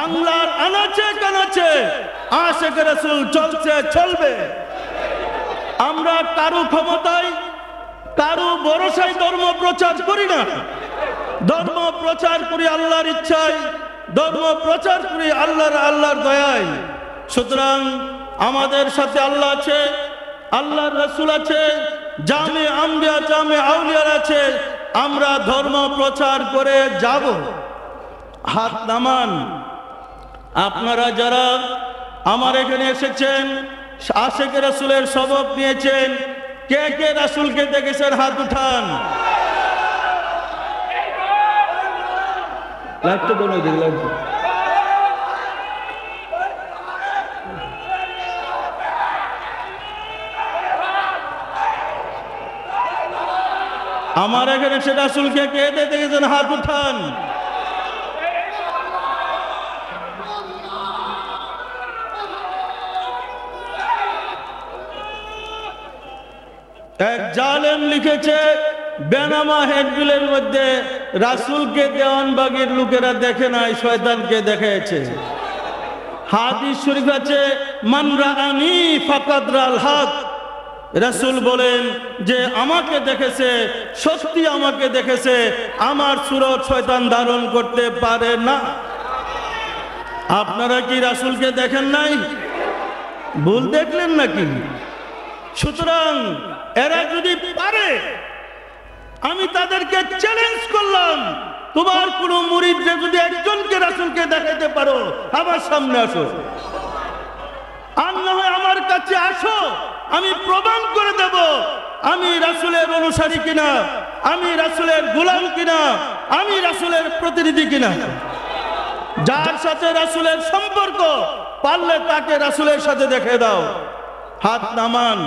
বাংলার আনাচে কানাচে আশিকে রাসূল চলছে, চলবে। আমরা কারো ক্ষমতায়, কারো ভরসায় ধর্ম প্রচার করি না। ধর্ম প্রচার করি আল্লাহর ইচ্ছায়, ধর্ম প্রচার করি আল্লাহর দয়ায়। সুতরাং আমাদের সাথে আল্লাহ আছে, আল্লাহর রাসূল আছে, জামে আম্বিয়া জামে আউলিয়া আছে। আমরা ধর্ম প্রচার করে যাব। হাত নামান। আপনারা যারা আমার এখানে এসেছেন, আশিকে রাসূলের সবক নিয়েছেন, কে কে রাসূলকে দেখেছেন হাত উঠান। লাগতো বলো, লাগতো। আমার এখানে সে রাসূলকে কে দেখেছেন হাত উঠান। এক জালেম লিখেছে বেনামা হেডবিলের মধ্যে রাসূলকে দেওয়ানবাগের লোকেরা দেখে নাই, শয়তানকে দেখেছে। হাদিস শরীফ আছে মান রাআনি ফাকাদ রাল হক। রাসূল বলেন যে আমাকে দেখেছে, সত্যি আমাকে দেখেছে, আমার সুরত শয়তান ধারণ করতে পারে না। আপনারা কি রাসূলকে দেখেন নাই? ভুল দেখলেন নাকি? সুতরাং এরা যদি পারে, আমি তাদেরকে চ্যালেঞ্জ করলাম, তোমার কোন মুরিদরে যদি একজনকে রাসূলকে দেখাতে পারো, আমার সামনে আসো। আর না হয় আমার কাছে আসো, আমি প্রমাণ করে দেব আমি রাসূলের অনুসারী কিনা, আমি রাসূলের গোলাম কিনা, আমি রাসূলের প্রতিনিধি কিনা। যার সাথে রাসূলের সম্পর্ক, পারলে তাকে রাসূলের সাথে দেখে দাও। হাত নামান।